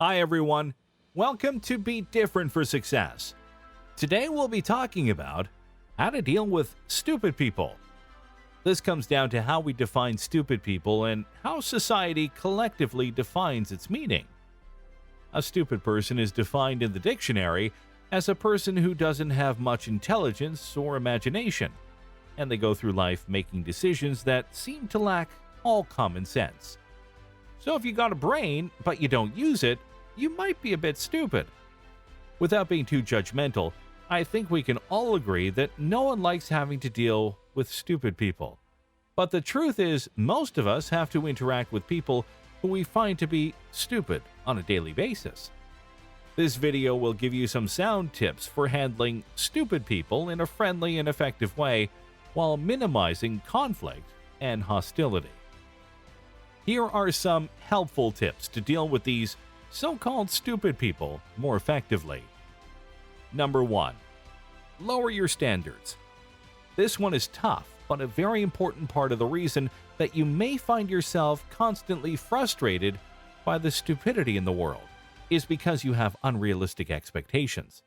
Hi everyone, welcome to Be Different for Success. Today we'll be talking about how to deal with stupid people. This comes down to how we define stupid people and how society collectively defines its meaning. A stupid person is defined in the dictionary as a person who doesn't have much intelligence or imagination, and they go through life making decisions that seem to lack all common sense. So if you got a brain but you don't use it, you might be a bit stupid. Without being too judgmental, I think we can all agree that no one likes having to deal with stupid people. But the truth is, most of us have to interact with people who we find to be stupid on a daily basis. This video will give you some sound tips for handling stupid people in a friendly and effective way while minimizing conflict and hostility. Here are some helpful tips to deal with these so-called stupid people more effectively. Number 1. Lower your standards. This one is tough, but a very important part of the reason that you may find yourself constantly frustrated by the stupidity in the world is because you have unrealistic expectations.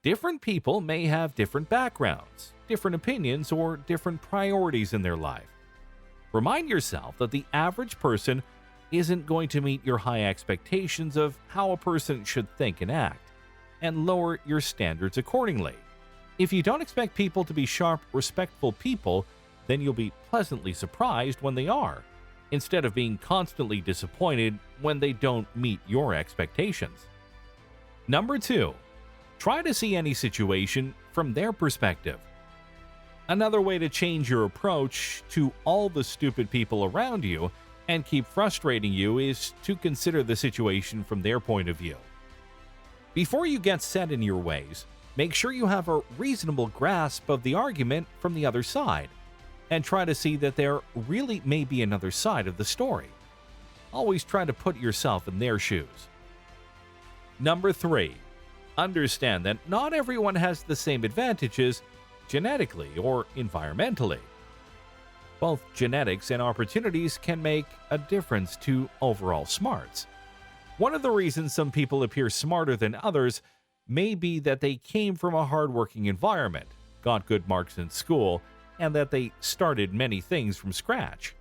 Different people may have different backgrounds, different opinions, or different priorities in their life. Remind yourself that the average person isn't going to meet your high expectations of how a person should think and act, and lower your standards accordingly. If you don't expect people to be sharp, respectful people, then you'll be pleasantly surprised when they are, instead of being constantly disappointed when they don't meet your expectations. Number 2. Try to see any situation from their perspective. Another way to change your approach to all the stupid people around you and keep frustrating you is to consider the situation from their point of view. Before you get set in your ways, make sure you have a reasonable grasp of the argument from the other side, and try to see that there really may be another side of the story. Always try to put yourself in their shoes. Number 3. Understand that not everyone has the same advantages genetically or environmentally. Both genetics and opportunities can make a difference to overall smarts. One of the reasons some people appear smarter than others may be that they came from a hardworking environment, got good marks in school, and that they started many things from scratch.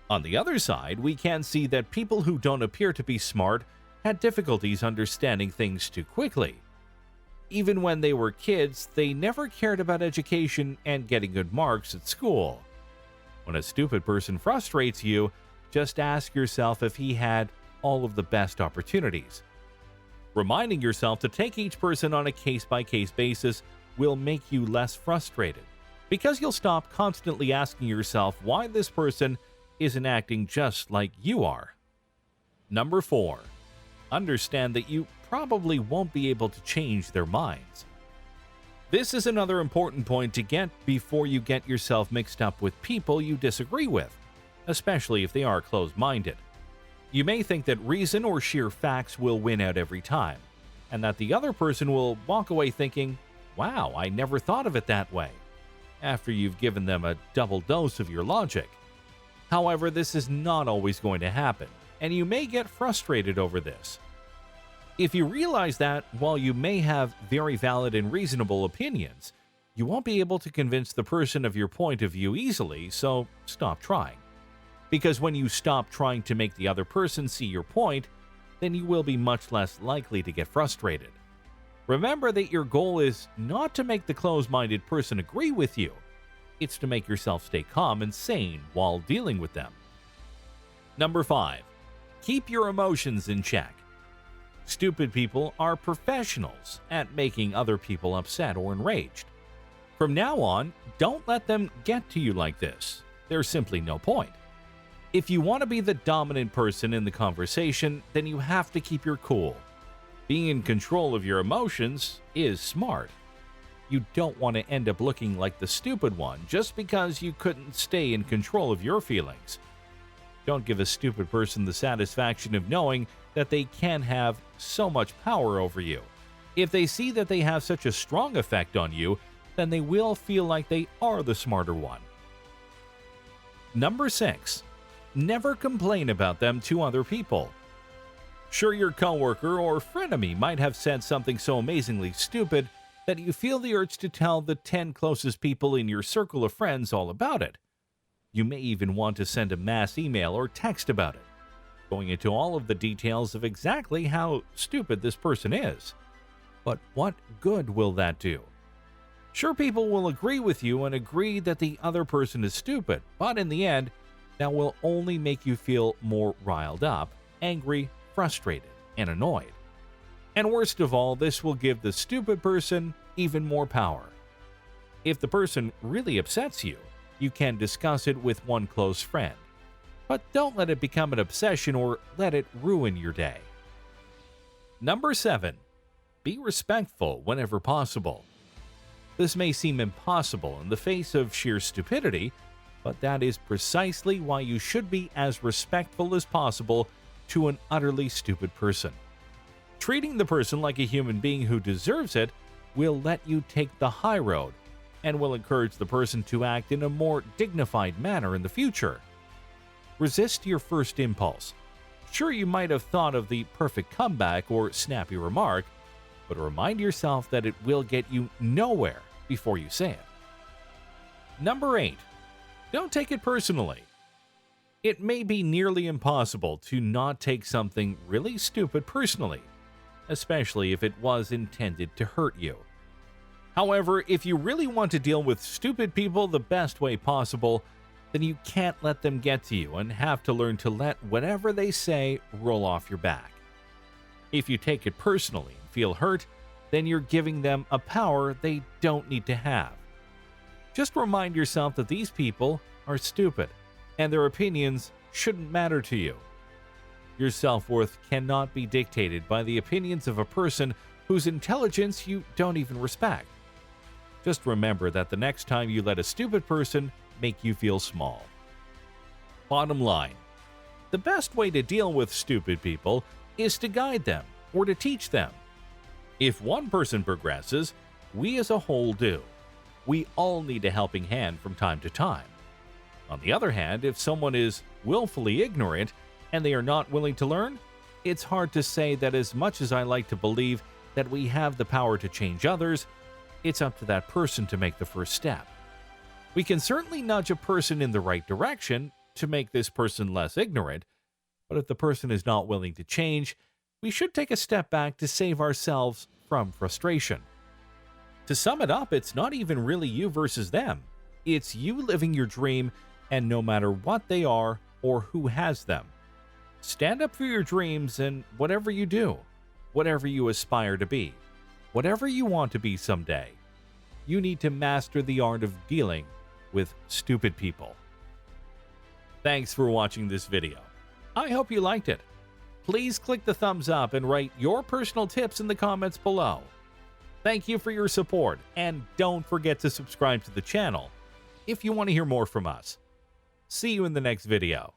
On the other side, we can see that people who don't appear to be smart had difficulties understanding things too quickly. Even when they were kids, they never cared about education and getting good marks at school. When a stupid person frustrates you, just ask yourself if he had all of the best opportunities. Reminding yourself to take each person on a case-by-case basis will make you less frustrated, because you'll stop constantly asking yourself why this person isn't acting just like you are. Number 4. Understand that you probably won't be able to change their minds. This is another important point to get before you get yourself mixed up with people you disagree with, especially if they are closed-minded. You may think that reason or sheer facts will win out every time, and that the other person will walk away thinking, "Wow, I never thought of it that way," after you've given them a double dose of your logic. However, this is not always going to happen, and you may get frustrated over this. If you realize that, while you may have very valid and reasonable opinions, you won't be able to convince the person of your point of view easily, so stop trying. Because when you stop trying to make the other person see your point, then you will be much less likely to get frustrated. Remember that your goal is not to make the closed-minded person agree with you. It's to make yourself stay calm and sane while dealing with them. Number 5. Keep your emotions in check. Stupid people are professionals at making other people upset or enraged. From now on, don't let them get to you like this. There's simply no point. If you want to be the dominant person in the conversation, then you have to keep your cool. Being in control of your emotions is smart. You don't want to end up looking like the stupid one just because you couldn't stay in control of your feelings. Don't give a stupid person the satisfaction of knowing that they can have so much power over you. If they see that they have such a strong effect on you, then they will feel like they are the smarter one. Number 6. Never complain about them to other people. Sure, your coworker or frenemy might have said something so amazingly stupid that you feel the urge to tell the 10 closest people in your circle of friends all about it. You may even want to send a mass email or text about it, going into all of the details of exactly how stupid this person is. But what good will that do? Sure, people will agree with you and agree that the other person is stupid, but in the end, that will only make you feel more riled up, angry, frustrated, and annoyed. And worst of all, this will give the stupid person even more power. If the person really upsets you, you can discuss it with one close friend. But don't let it become an obsession or let it ruin your day. Number 7. Be respectful whenever possible. This may seem impossible in the face of sheer stupidity, but that is precisely why you should be as respectful as possible to an utterly stupid person. Treating the person like a human being who deserves it will let you take the high road and will encourage the person to act in a more dignified manner in the future. Resist your first impulse. Sure, you might have thought of the perfect comeback or snappy remark, but remind yourself that it will get you nowhere before you say it. Number 8. Don't take it personally. It may be nearly impossible to not take something really stupid personally, especially if it was intended to hurt you. However, if you really want to deal with stupid people the best way possible, then you can't let them get to you and have to learn to let whatever they say roll off your back. If you take it personally and feel hurt, then you're giving them a power they don't need to have. Just remind yourself that these people are stupid, and their opinions shouldn't matter to you. Your self-worth cannot be dictated by the opinions of a person whose intelligence you don't even respect. Just remember that the next time you let a stupid person make you feel small. Bottom line, the best way to deal with stupid people is to guide them or to teach them. If one person progresses, we as a whole do. We all need a helping hand from time to time. On the other hand, if someone is willfully ignorant and they are not willing to learn, it's hard to say that as much as I like to believe that we have the power to change others, it's up to that person to make the first step. We can certainly nudge a person in the right direction to make this person less ignorant, but if the person is not willing to change, we should take a step back to save ourselves from frustration. To sum it up, it's not even really you versus them. It's you living your dream, and no matter what they are or who has them. Stand up for your dreams and whatever you do, whatever you aspire to be, whatever you want to be someday, you need to master the art of dealing with stupid people. Thanks for watching this video. I hope you liked it. Please click the thumbs up and write your personal tips in the comments below. Thank you for your support, and don't forget to subscribe to the channel if you want to hear more from us. See you in the next video.